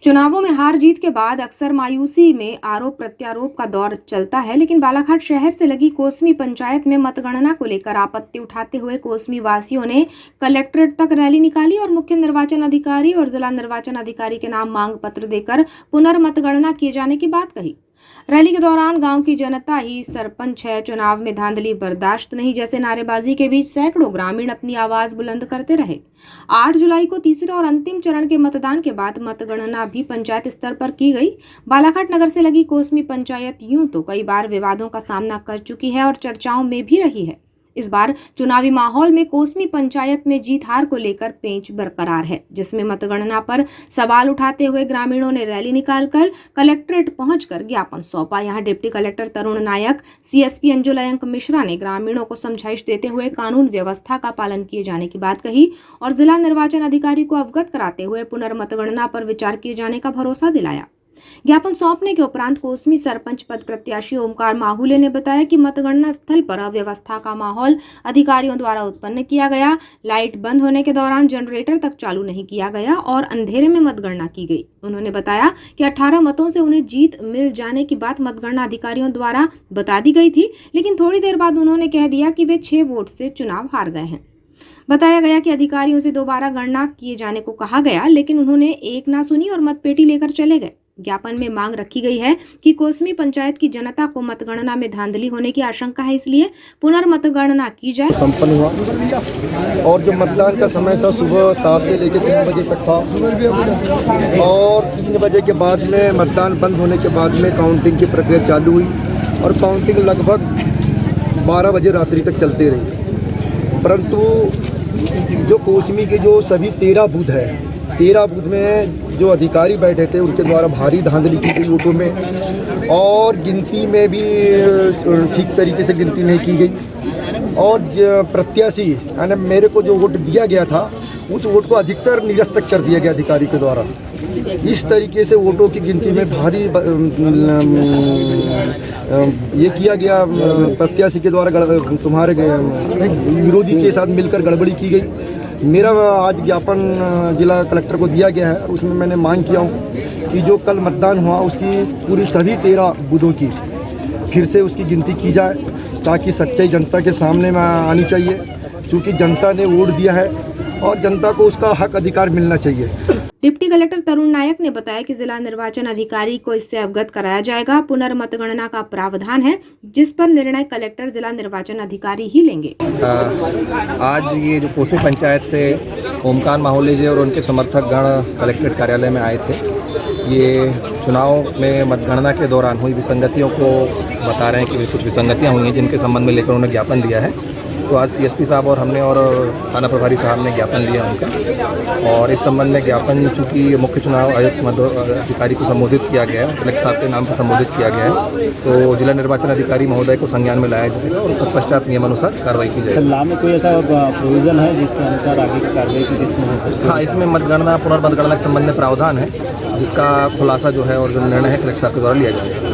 चुनावों में हार जीत के बाद अक्सर मायूसी में आरोप प्रत्यारोप का दौर चलता है, लेकिन बालाघाट शहर से लगी कोसमी पंचायत में मतगणना को लेकर आपत्ति उठाते हुए कोसमी वासियों ने कलेक्ट्रेट तक रैली निकाली और मुख्य निर्वाचन अधिकारी और जिला निर्वाचन अधिकारी के नाम मांग पत्र देकर पुनर्मतगणना किए जाने की बात कही। रैली के दौरान गांव की जनता ही सरपंच है, चुनाव में धांधली बर्दाश्त नहीं जैसे नारेबाजी के बीच सैकड़ों ग्रामीण अपनी आवाज बुलंद करते रहे। 8 जुलाई को तीसरे और अंतिम चरण के मतदान के बाद मतगणना भी पंचायत स्तर पर की गई। बालाघाट नगर से लगी कोसमी पंचायत यूं तो कई बार विवादों का सामना कर चुकी है और चर्चाओं में भी रही है। इस बार चुनावी माहौल में कोसमी पंचायत में जीत हार को लेकर पेंच बरकरार है, जिसमें मतगणना पर सवाल उठाते हुए ग्रामीणों ने रैली निकालकर कलेक्ट्रेट पहुंचकर ज्ञापन सौंपा। यहां deputy collector Tarun Nayak, CSP अंजुलयंक Mishra ने ग्रामीणों को समझाइश देते हुए कानून व्यवस्था का पालन किए जाने की बात कही और जिला निर्वाचन अधिकारी को अवगत कराते हुए पुनर्मतगणना पर विचार किए जाने का भरोसा दिलाया। ज्ञापन सौंपने के उपरांत कोसमी सरपंच पद प्रत्याशी ओमकार माहुले ने बताया कि मतगणना स्थल पर अव्यवस्था का माहौल अधिकारियों द्वारा उत्पन्न किया गया। लाइट बंद होने के दौरान जनरेटर तक चालू नहीं किया गया और अंधेरे में मतगणना की गई। उन्होंने बताया कि 18 मतों से उन्हें जीत मिल जाने की बात मतगणना अधिकारियों द्वारा बता दी गई थी, लेकिन थोड़ी देर बाद उन्होंने कह दिया कि वे 6 वोट से चुनाव हार गए हैं। बताया गया कि अधिकारियों से दोबारा गणना किए जाने को कहा गया, लेकिन उन्होंने एक ना सुनी और मतपेटी लेकर चले गए। ज्ञापन में मांग रखी गई है कि कोसमी पंचायत की जनता को मतगणना में धांधली होने की आशंका है, इसलिए पुनर्मतगणना की जाए। संपन्न हुआ और जो मतदान का समय था सुबह 7 से लेकर 3 बजे तक था और 3 बजे के बाद में मतदान बंद होने के बाद में काउंटिंग की प्रक्रिया चालू हुई और काउंटिंग लगभग 12 बजे रात्रि तक चलते रही। परंतु जो कोसमी के जो सभी 13 बूथ है, 13 बूथ में जो अधिकारी बैठे थे उनके द्वारा भारी धांधली की गई वोटों में और गिनती में भी ठीक तरीके से गिनती नहीं की गई और प्रत्याशी यानी मेरे को जो वोट दिया गया था उस वोट को अधिकतर निरस्त कर दिया गया अधिकारी के द्वारा। इस तरीके से वोटों की गिनती में भारी ये किया गया, प्रत्याशी के द्वारा तुम्हारे विरोधी के साथ मिलकर गड़बड़ी की गई। मेरा आज ज्ञापन जिला कलेक्टर को दिया गया है और उसमें मैंने मांग किया हूँ कि जो कल मतदान हुआ उसकी पूरी सभी 13 बूथों की फिर से उसकी गिनती की जाए ताकि सच्चाई जनता के सामने में आनी चाहिए, क्योंकि जनता ने वोट दिया है और जनता को उसका हक अधिकार मिलना चाहिए। डिप्टी कलेक्टर तरुण नायक ने बताया कि जिला निर्वाचन अधिकारी को इससे अवगत कराया जाएगा। पुनर्मतगणना का प्रावधान है जिस पर निर्णय कलेक्टर जिला निर्वाचन अधिकारी ही लेंगे। आज ये जो कोसमी पंचायत से ओमकार माहुले जी और उनके समर्थक गण कलेक्ट्रेट कार्यालय में आए थे, ये चुनाव में मतगणना के दौरान हुई विसंगतियों को बता रहे हैं कि कुछ विसंगतियाँ हुई हैं जिनके संबंध में लेकर उन्होंने ज्ञापन दिया है। तो आज सीएसपी साहब और हमने और थाना प्रभारी साहब ने ज्ञापन दिया उनका और इस संबंध में ज्ञापन चूँकि मुख्य चुनाव आयुक्त अधिकारी को संबोधित किया गया है, कलेक्टर साहब के नाम पर संबोधित किया गया है, तो जिला निर्वाचन अधिकारी महोदय को संज्ञान में लाया जाएगा और तत्पश्चात नियमानुसार कार्रवाई की जाएगी। लाभ में कोई ऐसा प्रोविजन है जिसके अनुसार आगे की कार्रवाई की जिसमें हो सकती है? हाँ, इसमें मतगणना पुनर्मतगणना के संबंध में प्रावधान है जिसका खुलासा जो है और जो निर्णय है कलेक्टर साहब के द्वारा लिया जाएगा।